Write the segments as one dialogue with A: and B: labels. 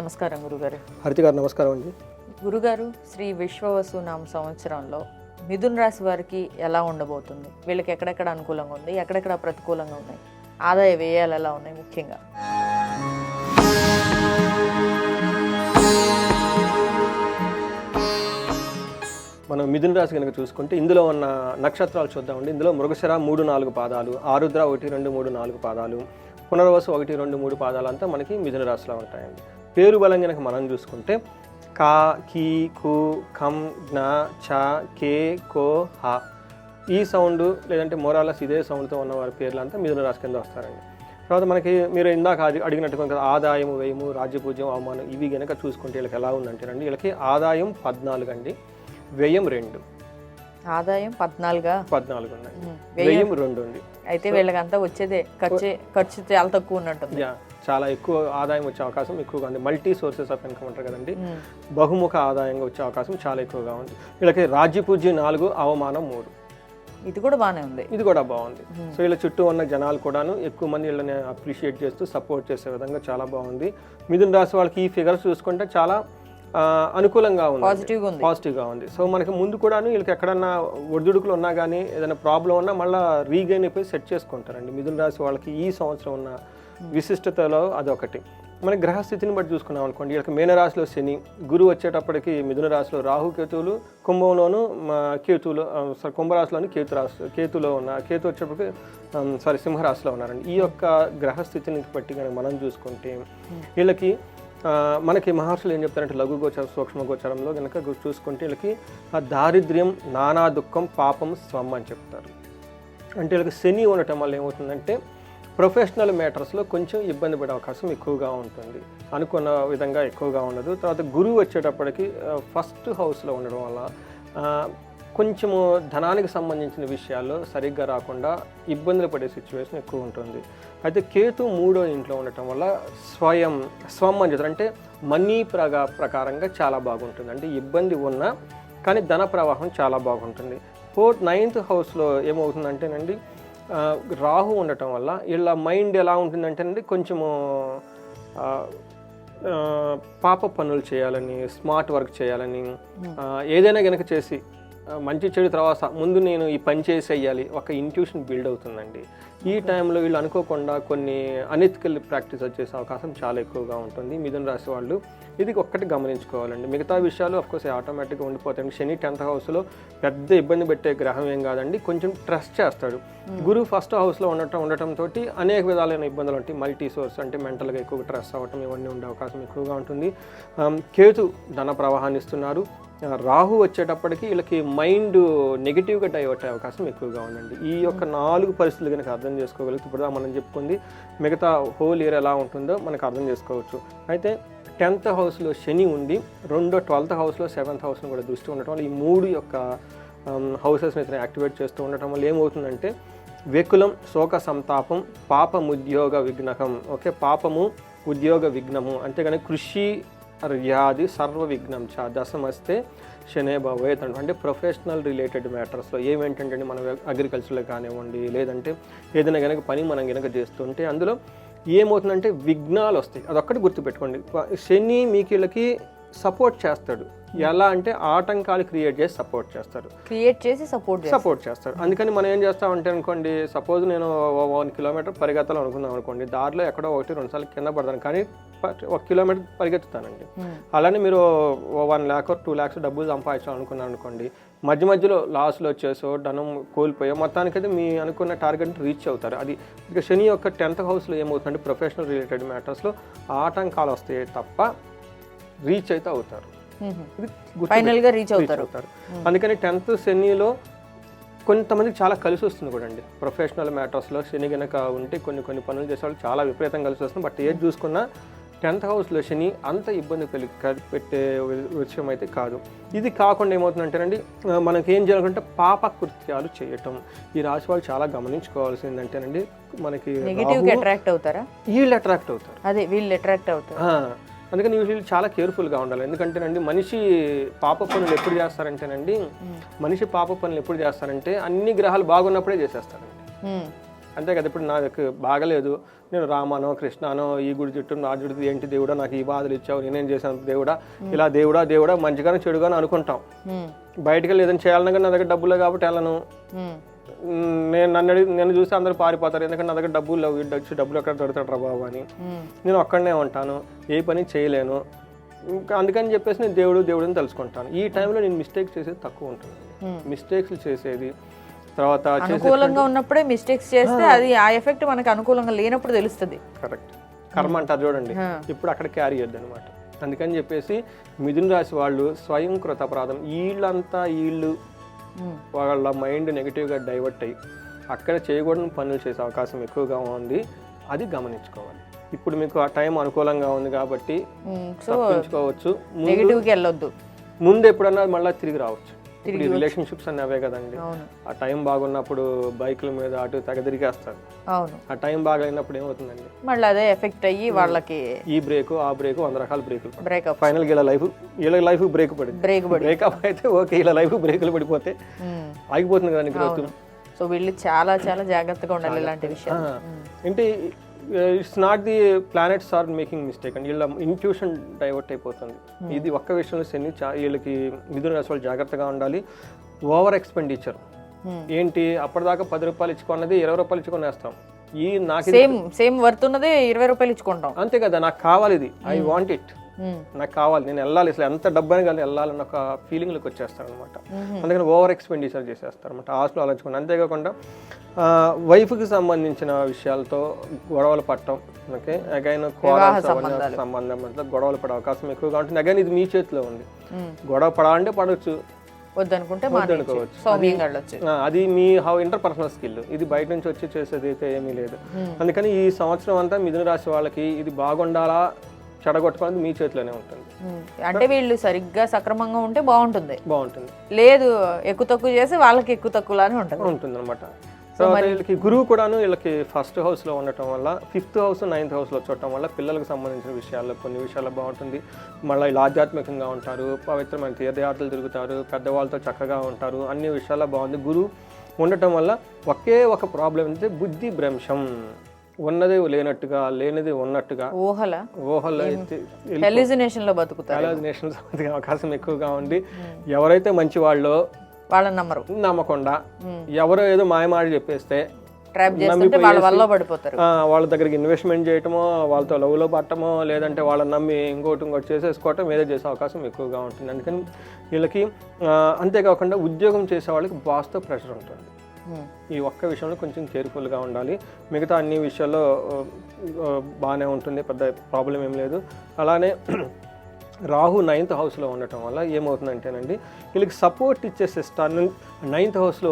A: నమస్కారం గురుగారు.
B: హరిత గారు నమస్కారం అండి.
A: గురుగారు, శ్రీ విశ్వవసునామ సంవత్సరంలో మిథున రాశి వారికి ఎలా ఉండబోతుంది? వీళ్ళకి ఎక్కడెక్కడ అనుకూలంగా ఉంది, ఎక్కడెక్కడ ప్రతికూలంగా ఉన్నాయి, ఆదాయ వ్యయాలు ఎలా ఉన్నాయి ముఖ్యంగా?
B: మనం మిథున రాశి కనుక చూసుకుంటే ఇందులో ఉన్న నక్షత్రాలు చూద్దామండి. ఇందులో మృగశిర 3-4 పాదాలు, ఆరుద్ర 1-2-3-4 పాదాలు, పునర్వసు 1-2-3 పాదాలు అంతా మనకి మిథున రాశిలో ఉంటాయండి. పేరు బలం కనుక మనం చూసుకుంటే కా, కీ, కు, కం, జ్ఞ, చ, కే, కో, హ ఈ సౌండ్ లేదంటే మోరాలస్ ఇదే సౌండ్తో ఉన్న వారి పేర్లంతా మిథున రాశి కింద వస్తారండి. తర్వాత మనకి మీరు ఇందాక అడిగినట్టుగా ఆదాయం, వ్యయము, రాజ్యపూజ్యం, అవమానం ఇవి కనుక చూసుకుంటే వీళ్ళకి ఎలా ఉందంటేనండి, వీళ్ళకి ఆదాయం 14 అండి, వ్యయం 2.
A: ఆదాయం 14
B: ఉన్నాయి, వ్యయం 2 ఉంది.
A: అయితే వీళ్ళకంతా వచ్చేదే ఖర్చు చాలా తక్కువ ఉన్నట్టుంది.
B: చాలా ఎక్కువ ఆదాయం వచ్చే అవకాశం ఎక్కువగా ఉంది. మల్టీ సోర్సెస్ ఆఫ్ ఇన్కమ్ అంటారు కదండి, బహుముఖ ఆదాయంగా వచ్చే అవకాశం చాలా ఎక్కువగా ఉంది. వీళ్ళకి రాజ్యపూజ్యం 4, అవమానం 3.
A: ఇది కూడా బాగానే ఉంది.
B: ఇది కూడా బాగుంది. సో వీళ్ళ చుట్టూ ఉన్న జనాలు కూడాను ఎక్కువ మంది వీళ్ళని అప్రిషియేట్ చేస్తూ సపోర్ట్ చేసే విధంగా చాలా బాగుంది. మిథున రాశి వాళ్ళకి ఈ ఫిగర్స్ చూసుకుంటే చాలా అనుకూలంగా ఉంది, పాజిటివ్గా ఉంది. సో మనకి ముందు కూడాను వీళ్ళకి ఎక్కడన్నా ఒడిదుడుకులు ఉన్నా కానీ ఏదైనా ప్రాబ్లం ఉన్నా మళ్ళీ రీగైన్ అయిపోయి సెట్ చేసుకుంటారండి. మిథున రాశి వాళ్ళకి ఈ సంవత్సరం ఉన్న విశిష్టతలో అదొకటి. మన గ్రహస్థితిని బట్టి చూసుకున్నాం అనుకోండి, వీళ్ళకి మీనరాశిలో శని, గురువు వచ్చేటప్పటికి మిథున రాశిలో రాహు కేతువులు, కుంభంలోను కేతువులు, కుంభరాశిలోని కేతులో ఉన్న కేతు వచ్చేటప్పటికి సింహరాశిలో ఉన్నారండి. ఈ యొక్క గ్రహస్థితిని బట్టి కనుక మనం చూసుకుంటే వీళ్ళకి మనకి మహర్షులు ఏం చెప్తారంటే లఘు గోచరం, సూక్ష్మ గోచరంలో కనుక చూసుకుంటే వీళ్ళకి దారిద్ర్యం, నానా దుఃఖం, పాపం, స్వం అని చెప్తారు. అంటే వీళ్ళకి శని ఉండటం వల్ల ఏమవుతుందంటే ప్రొఫెషనల్ మ్యాటర్స్లో కొంచెం ఇబ్బంది పడే అవకాశం ఎక్కువగా ఉంటుంది, అనుకున్న విధంగా ఎక్కువగా ఉండదు. తర్వాత గురువు వచ్చేటప్పటికి ఫస్ట్ హౌస్లో ఉండడం వల్ల కొంచెము ధనానికి సంబంధించిన విషయాల్లో సరిగ్గా రాకుండా ఇబ్బందులు పడే సిచ్యువేషన్ ఎక్కువ ఉంటుంది. అయితే కేతు 3వ ఇంట్లో ఉండటం వల్ల స్వం అని చెప్తారు, అంటే మనీ ప్రకారంగా చాలా బాగుంటుంది. అంటే ఇబ్బంది ఉన్నా కానీ ధన ప్రవాహం చాలా బాగుంటుంది. 9th హౌస్లో ఏమవుతుందంటేనండి రాహు ఉండటం వల్ల వీళ్ళ మైండ్ ఎలా ఉంటుందంటేనండి కొంచెము పాప పనులు చేయాలని, స్మార్ట్ వర్క్ చేయాలని, ఏదైనా కనుక చేసి మంచి చెడు తర్వాత ముందు నేను ఈ పని చేసేయాలి, ఒక ఇంట్యూషన్ బిల్డ్ అవుతుందండి. ఈ టైంలో వీళ్ళు అనుకోకుండా కొన్ని అనెథికల్ ప్రాక్టీస్ వచ్చేసే అవకాశం చాలా ఎక్కువగా ఉంటుంది మిథున రాశి వాళ్ళు. ఇది ఒక్కటి గమనించుకోవాలండి. మిగతా విషయాలు అఫ్కోర్స్ ఆటోమేటిక్గా ఉండిపోతాయండి. శని 10th హౌస్లో పెద్ద ఇబ్బంది పెట్టే గ్రహం ఏం కాదండి, కొంచెం ట్రస్ట్ చేస్తాడు. గురువు ఫస్ట్ హౌస్లో ఉండటంతో అనేక విధాలైన ఇబ్బందులు ఉంటాయి. మల్టీ సోర్స్ అంటే మెంటల్గా ఎక్కువగా స్ట్రెస్ అవ్వటం ఇవన్నీ ఉండే అవకాశం ఎక్కువగా ఉంటుంది. కేతు ధన ప్రవాహాన్ని ఇస్తున్నారు. రాహు వచ్చేటప్పటికి వీళ్ళకి మైండ్ నెగిటివ్గా డైవర్ట్ అయ్యే అవకాశం ఎక్కువగా ఉందండి. ఈ యొక్క 4 పరిస్థితులు కనుక అర్థం చేసుకోగలిగితే ఇప్పుడు మనం చెప్పుకుంది మిగతా హోల్ ఇయర్ ఎలా ఉంటుందో మనకు అర్థం చేసుకోవచ్చు. అయితే 10th హౌస్లో శని ఉండి 12th హౌస్లో 7th హౌస్ని కూడా దృష్టి ఉండటం వల్ల ఈ 3 యొక్క హౌసెస్ని ఇతను యాక్టివేట్ చేస్తూ ఉండటం వల్ల ఏమవుతుందంటే వ్యకులం, శోక సంతాపం, పాపముద్యోగ విఘ్నకం. ఓకే, పాపము, ఉద్యోగ విఘ్నము, అంతేగాని కృషి వ్యాధి సర్వ విఘ్నం చ దశమస్తే శనే భవేత్ అంటే ప్రొఫెషనల్ రిలేటెడ్ మ్యాటర్స్లో ఏమేంటంటే మనం అగ్రికల్చర్లో కానివ్వండి, లేదంటే ఏదైనా కనుక పని మనం కనుక చేస్తుంటే అందులో ఏమవుతుందంటే విఘ్నాలు వస్తాయి. అదొక్కటి గుర్తుపెట్టుకోండి. శని మీకు వీళ్ళకి సపోర్ట్ చేస్తాడు. ఎలా అంటే ఆటంకాలు క్రియేట్ చేసి సపోర్ట్ చేస్తారు. అందుకని మనం ఏం చేస్తామంటే అనుకోండి, సపోజ్ నేను 1 కిలోమీటర్ పరిగెత్తాలి అనుకుందాం అనుకోండి, దారిలో ఎక్కడో 1-2 సార్లు కింద పడతాను, కానీ 1 కిలోమీటర్ పరిగెత్తుతానండి. అలానే మీరు 1 lakh or 2 lakhs డబ్బులు సంపాదించాలనుకున్నాను అనుకోండి, మధ్యలో లాస్లో వచ్చేసో ధనం కోల్పోయో మొత్తానికైతే మీ అనుకున్న టార్గెట్ రీచ్ అవుతారు. అది ఇక శని యొక్క 10th హౌస్లో ఏమవుతుందంటే ప్రొఫెషనల్ రిలేటెడ్ మ్యాటర్స్లో ఆటంకాలు వస్తాయి తప్ప రీచ్ అయితే అవుతారు,
A: ఫైనల్గా రీచ్ అవుతారు.
B: అందుకని 10th శనిలో కొంతమందికి చాలా కలిసి వస్తుంది కూడా అండి. ప్రొఫెషనల్ మ్యాటర్స్లో శని కనుక ఉంటే కొన్ని పనులు చేసేవాళ్ళు చాలా విపరీతంగా కలిసి వస్తుంది. బట్ ఏది చూసుకున్నా 10th హౌస్లో శని అంత ఇబ్బంది పెట్టే విషయం అయితే కాదు. ఇది కాకుండా ఏమవుతుందంటేనండి మనకి ఏం చేయాలంటే పాప కృత్యాలు చేయటం. ఈ రాశి వాళ్ళు చాలా గమనించుకోవాల్సిందంటేనండి, మనకి వీళ్ళు అట్రాక్ట్ అవుతారు. అందుకని వీళ్ళు చాలా కేర్ఫుల్గా ఉండాలి. ఎందుకంటేనండి మనిషి పాప పనులు ఎప్పుడు చేస్తారంటే అన్ని గ్రహాలు బాగున్నప్పుడే చేసేస్తారండి. అంతే కదా. ఇప్పుడు నాకు బాగలేదు, నేను రామానో కృష్ణానో ఈ గుడి చుట్టూ నా చుట్టూ ఏంటి దేవుడా నాకు ఈ బాధలు ఇచ్చావు, నేనేం చేశాను దేవుడా, ఇలా దేవుడా మంచిగానే చెడుగానే అనుకుంటాం. బయటకు వెళ్ళి ఏదైనా చేయాలన్నా నా దగ్గర డబ్బులే కాబట్టి వెళ్ళను. నేను చూసి అందరూ పారిపోతారు, ఎందుకంటే నా దగ్గర డబ్బులు లేవు, డబ్బులు ఎక్కడ దొరుకుతాడు రా బాబు అని నేను ఒక్కడనే ఉంటాను, ఏ పని చేయలేను. ఇంకా అందుకని చెప్పేసి నేను దేవుడు అని తెలుసుకుంటాను. ఈ టైంలో నేను మిస్టేక్స్ చేసేది తక్కువ ఉంటుంది. మిస్టేక్స్ చేసేది తర్వాత
A: అనుకూలంగా ఉన్నప్పుడే మిస్టేక్స్ చేస్తే అది ఆ ఎఫెక్ట్ మనకు అనుకూలంగా లేనప్పుడు తెలుస్తుంది.
B: కరెక్ట్. కర్మ అంటారు చూడండి, ఇప్పుడు అక్కడ క్యారీ చేయొద్దు అనమాట. అందుకని చెప్పేసి మిథున రాశి వాళ్ళు స్వయం కృతాపరాధం, వీళ్ళు వాళ్ళ మైండ్ నెగిటివ్గా డైవర్ట్ అయ్యి అక్కడ చేయకూడని పనులు చేసే అవకాశం ఎక్కువగా ఉంది. అది గమనించుకోవాలి. ఇప్పుడు మీకు ఆ టైం అనుకూలంగా ఉంది కాబట్టి తప్పించుకోవచ్చు.
A: నెగిటివ్కి వెళ్ళొద్దు.
B: ముందు ఎప్పుడన్నా మళ్ళీ తిరిగి రావచ్చు. ఇప్పుడు రిలేషన్షిప్స్ అన్నీ అవే కదండి. ఆ టైం బాగున్నప్పుడు బైకుల మీద అటు తెగ తిరిగేస్తారు. ఆ టైం బాగలేనప్పుడు ఏమవుతుందండి,
A: మళ్ళీ అదే ఎఫెక్ట్ అయ్యి వాళ్ళకి
B: ఈ బ్రేక్ ఆ బ్రేక్ 100 రకాల బ్రేకులు, ఫైనల్ వీళ్ళ లైఫ్ బ్రేక్ పడింది. బ్రేకప్ అయితే ఓకే, ఇలా లైఫ్ బ్రేకులు పడిపోతే ఆగిపోతుంది కదండి గ్రోత్.
A: సో వీళ్ళు చాలా చాలా జాగ్రత్తగా ఉండాలి ఇలాంటి విషయాలు.
B: అంటే it's not the planets are making mistake అండి, వీళ్ళ ఇంట్యూషన్ డైవర్ట్ అయిపోతుంది. ఇది ఒక్క విషయంలో శని వీళ్ళకి మిథున రాశి వాళ్ళు జాగ్రత్తగా ఉండాలి. ఓవర్ ఎక్స్పెండిచర్ ఏంటి, అప్పటిదాకా 10 రూపాయలు ఇచ్చుకున్నది 20 రూపాయలు ఇచ్చుకొనేస్తాం. ఈ నాకు
A: సేమ్ వర్త్ ఉన్నది 20 రూపాయలు ఇచ్చుకుంటాం.
B: అంతే కదా, నాకు కావాలి ఇది, ఐ వాంట్ ఇట్, నాకు కావాలి, నేను వెళ్ళాలి, అసలు ఎంత డబ్బని కానీ వెళ్ళాలన్న ఒక ఫీలింగ్లోకి వచ్చేస్తాను అనమాట. అందుకని ఓవర్ ఎక్స్పెండిచర్ చేసేస్తారు అనమాట, ఆశలు ఆలోచించుకోండి. అంతేకాకుండా వైఫ్కి సంబంధించిన విషయాలతో గొడవలు పడటం, ఓకే, అగైన్ సంబంధం గొడవలు పడే అవకాశం ఎక్కువగా ఉంటుంది. అగైన్ ఇది మీ చేతిలో ఉంది, గొడవ పడాలంటే పడవచ్చు,
A: వద్దనుకోవచ్చు.
B: అది మీ ఇంటర్పర్సనల్ స్కిల్, ఇది బయట నుంచి వచ్చి చేసేది అయితే ఏమీ లేదు. అందుకని ఈ సంవత్సరం అంతా మిథున రాశి వాళ్ళకి ఇది బాగుండాలా చెడగొట్టుకోవడం మీ చేతిలోనే ఉంటుంది.
A: అంటే వీళ్ళు సరిగ్గా సక్రమంగా ఉంటే బాగుంటుంది, లేదు ఎక్కువ తక్కువ చేసి వాళ్ళకి ఎక్కువ తక్కువలానే ఉంటుంది
B: అనమాట. తర్వాత వీళ్ళకి గురువు కూడాను వీళ్ళకి ఫస్ట్ హౌస్ లో ఉండటం వల్ల 5th హౌస్ 9th హౌస్ లో చూడటం వల్ల పిల్లలకు సంబంధించిన విషయాల్లో కొన్ని విషయాల్లో బాగుంటుంది. మళ్ళీ ఇలా ఆధ్యాత్మికంగా ఉంటారు, పవిత్రమైన తీర్థయాత్రలు తిరుగుతారు, పెద్దవాళ్ళతో చక్కగా ఉంటారు, అన్ని విషయాల్లో బాగుంది. గురువు ఉండటం వల్ల ఒకే ఒక ప్రాబ్లం అంటే బుద్ధి భ్రంశం, ఉన్నది లేనట్టుగా లేనిది ఉన్నట్టుగా ఊహల
A: హెల్యూసినేషన్ లో బతుకుతారు.
B: అవకాశం ఎక్కువగా ఉంది. ఎవరైతే మంచి వాళ్ళో
A: వాళ్ళని
B: నమ్మకుండా ఎవరో ఏదో మాయమాడి చెప్పేస్తే
A: వాళ్ళ
B: దగ్గరికి ఇన్వెస్ట్మెంట్ చేయటమో, వాళ్ళతో లవ్లో పట్టమో, లేదంటే వాళ్ళని నమ్మి ఇంకోటి చేసేసుకోవటం ఏదో చేసే అవకాశం ఎక్కువగా ఉంటుంది. అందుకని వీళ్ళకి అంతేకాకుండా ఉద్యోగం చేసే వాళ్ళకి బాస్తో ప్రెషర్ ఉంటుంది. ఈ ఒక్క విషయంలో కొంచెం కేర్ఫుల్గా ఉండాలి. మిగతా అన్ని విషయాల్లో బాగానే ఉంటుంది, పెద్ద ప్రాబ్లం ఏం లేదు. అలానే రాహు 9th హౌస్లో ఉండటం వల్ల ఏమవుతుందంటేనండి వీళ్ళకి సపోర్ట్ ఇచ్చే సిస్టమ్ 9th హౌస్లో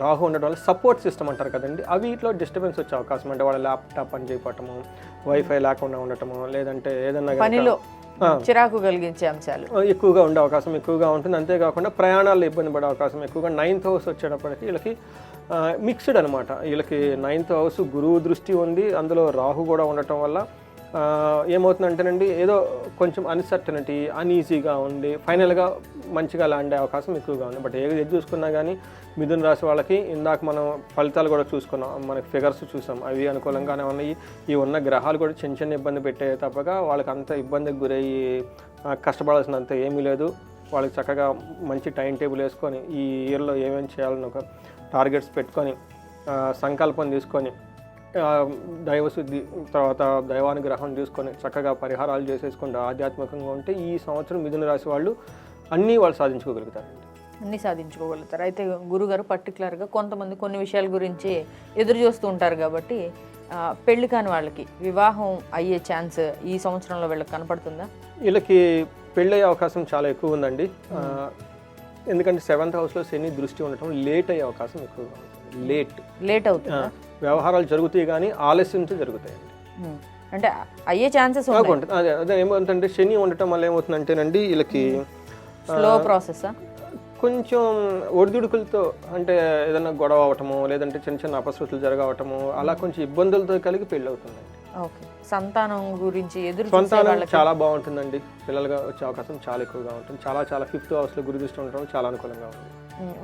B: రాహు ఉండటం వల్ల సపోర్ట్ సిస్టమ్ అంటారు కదండి, అవి వీటిలో డిస్టర్బెన్స్ వచ్చే అవకాశం, అంటే వాళ్ళ ల్యాప్టాప్ పని చేయటము, వైఫై లేకుండా ఉండటము, లేదంటే ఏదన్నా
A: చిరాకు కలిగించే అంశాలు
B: ఎక్కువగా ఉండే అవకాశం ఎక్కువగా ఉంటుంది. అంతేకాకుండా ప్రయాణాల్లో ఇబ్బంది పడే అవకాశం ఎక్కువగా. 9th హౌస్ వచ్చేటప్పటికి వీళ్ళకి మిక్స్డ్ అనమాట. వీళ్ళకి 9th హౌస్ గురువు దృష్టి ఉంది, అందులో రాహు కూడా ఉండటం వల్ల ఏమవుతుందంటేనండి ఏదో కొంచెం అన్సర్టనిటీ అన్ఈజీగా ఉండి ఫైనల్గా మంచిగా ల్యాండ్ అయ్యే అవకాశం ఎక్కువగా ఉంది. బట్ ఏది చూసుకున్నా కానీ మిథున రాశి వాళ్ళకి ఇందాక మనం ఫలితాలు కూడా చూసుకున్నాం, మనకి ఫిగర్స్ చూసాం, అవి అనుకూలంగానే ఉన్నాయి. ఈ ఉన్న గ్రహాలు కూడా చిన్న ఇబ్బంది పెట్టే తప్పగా వాళ్ళకి అంత ఇబ్బందికి గురయ్యి కష్టపడాల్సినంత ఏమీ లేదు. వాళ్ళకి చక్కగా మంచి టైం టేబుల్ వేసుకొని ఈ ఇయర్లో ఏమేమి చేయాలని ఒక టార్గెట్స్ పెట్టుకొని సంకల్పం తీసుకొని దైవశుద్ధి తర్వాత దైవానుగ్రహం తీసుకొని చక్కగా పరిహారాలు చేసేసుకుంటూ ఆధ్యాత్మికంగా ఉంటే ఈ సంవత్సరం మిథున రాశి వాళ్ళు అన్నీ వాళ్ళు సాధించుకోగలుగుతారండి.
A: అన్నీ సాధించుకోగలుగుతారు. అయితే గురుగారు పర్టికులర్గా కొంతమంది కొన్ని విషయాల గురించి ఎదురు చూస్తూ ఉంటారు కాబట్టి పెళ్లి కాని వాళ్ళకి వివాహం అయ్యే ఛాన్స్ ఈ సంవత్సరంలో వీళ్ళకి కనపడుతుందా?
B: వీళ్ళకి పెళ్ళయ్యే అవకాశం చాలా ఎక్కువ ఉందండి. ఎందుకంటే 7th హౌస్లో శని దృష్టి ఉండటం లేట్ అయ్యే అవకాశం ఎక్కువగా ఉంటుంది. లేట్ అవుతుంది. వ్యవహారాలు జరుగుతాయి కానీ ఆలస్యంతో జరుగుతాయండి.
A: అంటే అయ్యే ఛాన్సెస్
B: ఉంటుంది. అదే ఏమవుతుందంటే శని ఉండటం వల్ల ఏమవుతుందంటేనండి వీళ్ళకి
A: స్లో ప్రాసెస్,
B: కొంచెం ఒడిదుడుకులతో, అంటే ఏదైనా గొడవ అవటము, లేదంటే చిన్న అపశృతులు జరగవటము, అలా కొంచెం ఇబ్బందులతో కలిగి పెళ్ళి అవుతుందండి.
A: ఓకే. సంతానం గురించి
B: సంతానం చాలా బాగుంటుందండి, పిల్లలుగా వచ్చే అవకాశం చాలా ఎక్కువగా ఉంటుంది. చాలా 5th హౌస్లో గురు దృష్టి ఉండటం చాలా అనుకూలంగా ఉంది.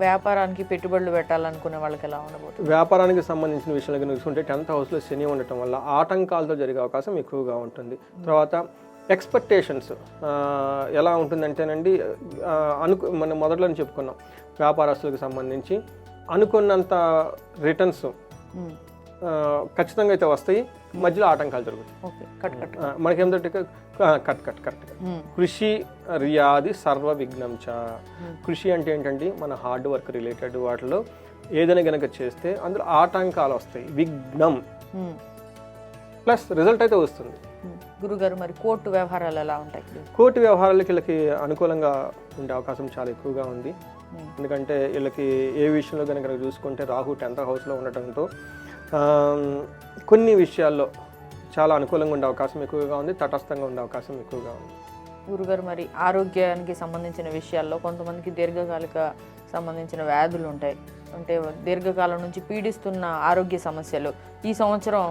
A: వ్యాపారానికి పెట్టుబడులు పెట్టాలనుకునే వాళ్ళకి ఎలా ఉండబోతుంది?
B: వ్యాపారానికి సంబంధించిన విషయంలో కనుక చూసుకుంటే 10th హౌస్లో శని ఉండటం వల్ల ఆటంకాలతో జరిగే అవకాశం ఎక్కువగా ఉంటుంది. తర్వాత ఎక్స్పెక్టేషన్స్ ఎలా ఉంటుందంటేనండి, మనం మొదట్లో చెప్పుకున్నాం వ్యాపారస్తులకు సంబంధించి అనుకున్నంత రిటర్న్స్ ఖచ్చితంగా అయితే వస్తాయి, మధ్యలో ఆటంకాలు జరుగుతాయి. మనకేమిటంటే కరెక్ట్గా కృషి రియాది సర్వ విఘ్నం చ. కృషి అంటే ఏంటంటే మన హార్డ్ వర్క్ రిలేటెడ్ వాటిలో ఏదైనా కనుక చేస్తే అందులో ఆటంకాలు వస్తాయి, విఘ్నం ప్లస్ రిజల్ట్ అయితే వస్తుంది.
A: గురుగారు, మరి కోర్టు వ్యవహారాలు ఎలా ఉంటాయి?
B: కోర్టు వ్యవహారాలకి వీళ్ళకి అనుకూలంగా ఉండే అవకాశం చాలా ఎక్కువగా ఉంది. ఎందుకంటే వీళ్ళకి ఏ విషయంలో కనుక చూసుకుంటే రాహు 10th హౌస్లో ఉండటంతో కొన్ని విషయాల్లో చాలా అనుకూలంగా ఉండే అవకాశం ఎక్కువగా ఉంది, తటస్థంగా ఉండే అవకాశం ఎక్కువగా ఉంది.
A: గురుగారు, మరి ఆరోగ్యానికి సంబంధించిన విషయాల్లో కొంతమందికి దీర్ఘకాలిక సంబంధించిన వ్యాధులు ఉంటాయి, అంటే దీర్ఘకాలం నుంచి పీడిస్తున్న ఆరోగ్య సమస్యలు ఈ సంవత్సరం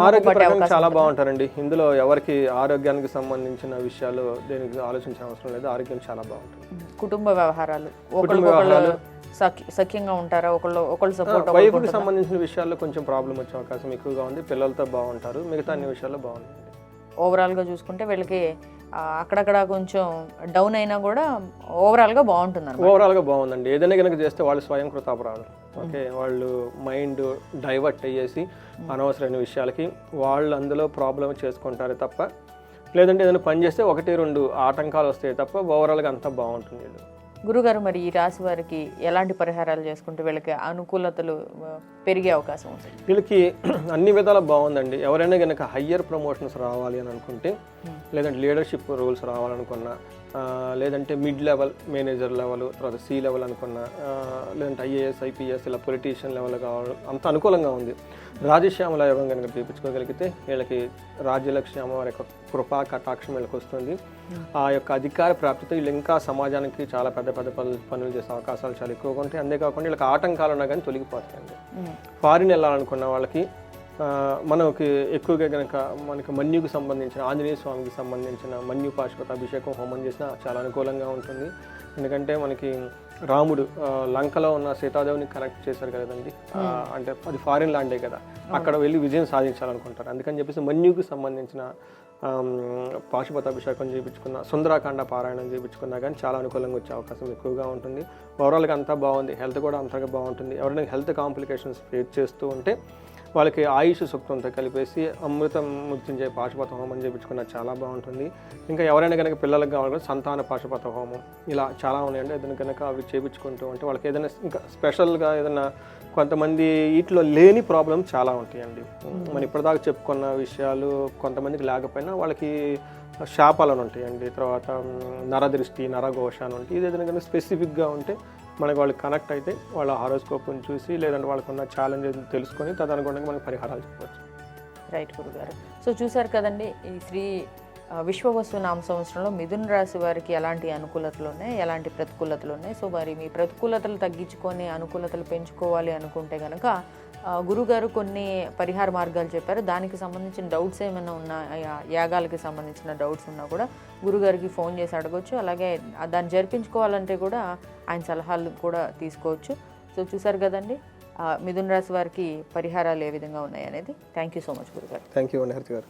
B: ఆరోగ్యపరంగా చాలా బాగుంటారండి. ఇందులో ఎవరికి ఆరోగ్యానికి సంబంధించిన విషయాలు దేనికి ఆలోచించిన అవసరం లేదు, ఆరోగ్యం చాలా బాగుంటుంది.
A: కుటుంబ వ్యవహారాలు ఒకళ్ళు సఖ్యంగా ఉంటారా? ఒకళ్ళు సపోర్ట్?
B: వైఫ్కి సంబంధించిన విషయాల్లో కొంచెం ప్రాబ్లం వచ్చే అవకాశం ఎక్కువగా ఉంది, పిల్లలతో బాగుంటారు, మిగతా అన్ని విషయాల్లో బాగుంటుంది.
A: ఓవరాల్గా చూసుకుంటే వీళ్ళకి అక్కడక్కడ కొంచెం డౌన్ అయినా కూడా ఓవరాల్గా బాగుంటుంది.
B: ఓవరాల్గా బాగుందండి. ఏదైనా కనుక చేస్తే వాళ్ళు స్వయం కృతాపరాధం. ఓకే, వాళ్ళు మైండ్ డైవర్ట్ అయ్యేసి అనవసరమైన విషయాలకి వాళ్ళు అందులో ప్రాబ్లం చేసుకుంటారు తప్ప, లేదంటే ఏదైనా పని చేస్తే 1-2 ఆటంకాలు వస్తాయి తప్ప ఓవరాల్గా అంతా బాగుంటుంది.
A: గురుగారు, మరి ఈ రాశి వారికి ఎలాంటి పరిహారాలు చేసుకుంటే వీళ్ళకి అనుకూలతలు పెరిగే అవకాశం ఉంది?
B: వీళ్ళకి అన్ని విధాలా బాగుందండి. ఎవరైనా కనుక హయ్యర్ ప్రమోషన్స్ రావాలి అని అనుకుంటే, లేదంటే లీడర్షిప్ రోల్స్ రావాలనుకున్నా, లేదంటే మిడ్ లెవెల్ మేనేజర్ లెవెల్, తర్వాత సి లెవెల్ అనుకున్నా, లేదంటే ఐఏఎస్ ఐపీఎస్ ఇలా పొలిటీషియన్ లెవెల్ కావాలి, అంత అనుకూలంగా ఉంది. రాజశ్యామల యోగం కనుక చూపించుకోగలిగితే వీళ్ళకి రాజ్యలక్ష్మి అమ్మవారి యొక్క కృపా కటాక్షం వీళ్ళకి వస్తుంది. ఆ యొక్క అధికార ప్రాప్తితో వీళ్ళు ఇంకా సమాజానికి చాలా పెద్ద పెద్ద పనులు చేసే అవకాశాలు చాలా ఎక్కువగా ఉంటాయి. అంతేకాకుండా వీళ్ళకి ఆటంకాలు ఉన్నా కానీ తొలగిపోతాయండి. ఫారిన్ వెళ్ళాలనుకున్న వాళ్ళకి మనకి ఎక్కువగా కనుక మనకి మన్యుకు సంబంధించిన ఆంజనేయ స్వామికి సంబంధించిన మన్యు పాశుపత అభిషేకం హోమం చేసినా చాలా అనుకూలంగా ఉంటుంది. ఎందుకంటే మనకి రాముడు లంకలో ఉన్న సీతాదేవిని కనెక్ట్ చేశారు కదండి, అంటే అది ఫారిన్ ల్యాండే కదా, అక్కడ వెళ్ళి విజయం సాధించాలనుకుంటారు. అందుకని చెప్పేసి మన్యుకు సంబంధించిన పాశుపత అభిషేకం చేయించుకున్న, సుందరాకాండ పారాయణం చేయించుకున్నా కానీ చాలా అనుకూలంగా వచ్చే అవకాశం ఎక్కువగా ఉంటుంది. ఓవరాల్గా అంతా బాగుంది, హెల్త్ కూడా అంతగా బాగుంటుంది. ఎవరైనా హెల్త్ కాంప్లికేషన్స్ ఫేస్ చేస్తూ ఉంటే వాళ్ళకి ఆయుష్ సూక్తంతో కలిపేసి అమృతం మృత్యుంజయ పాశుపత హోమం చేయించుకున్న చాలా బాగుంటుంది. ఇంకా ఎవరైనా కనుక పిల్లలకు కావాలి సంతాన పాశుపత హోమం ఇలా చాలా ఉన్నాయండి. ఏదైనా కనుక అవి చేయించుకుంటూ ఉంటే వాళ్ళకి ఏదైనా ఇంకా స్పెషల్గా ఏదైనా కొంతమంది వీటిలో లేని ప్రాబ్లం చాలా ఉంటాయండి. మనం ఇప్పటిదాకా చెప్పుకున్న విషయాలు కొంతమందికి లేకపోయినా వాళ్ళకి శాపాలను ఉంటాయండి, తర్వాత నరదృష్టి నరఘోష అని ఉంటాయి. ఇది ఏదైనా కనుక స్పెసిఫిక్గా ఉంటే మనకి వాళ్ళు కనెక్ట్ అయితే వాళ్ళ హారోస్కోప్ని చూసి లేదంటే వాళ్ళకు ఉన్న ఛాలెంజ్ తెలుసుకొని తదనుగుణంగా మనకి పరిహారాలు చెప్పవచ్చు.
A: రైట్ గురుగారు. సో చూసారు కదండి, ఈ శ్రీ విశ్వవసు నామ సంవత్సరంలో మిథున రాశి వారికి ఎలాంటి అనుకూలతలు ఉన్నాయి, ఎలాంటి ప్రతికూలతలు ఉన్నాయి. సో మరి మీ ప్రతికూలతలు తగ్గించుకొని అనుకూలతలు పెంచుకోవాలి అనుకుంటే కనుక గురుగారు కొన్ని పరిహార మార్గాలు చెప్పారు. దానికి సంబంధించిన డౌట్స్ ఏమైనా ఉన్నా, యాగాలకి సంబంధించిన డౌట్స్ ఉన్నా కూడా గురుగారికి ఫోన్ చేసి అడగవచ్చు. అలాగే దాన్ని జరిపించుకోవాలంటే కూడా ఆయన సలహాలు కూడా తీసుకోవచ్చు. సో చూసారు కదండి మిథున రాశి వారికి పరిహారాలు ఏ విధంగా ఉన్నాయి అనేది. థ్యాంక్ యూ సో మచ్ గురుగారు.
B: థ్యాంక్ యూ అండి హరిత గారు.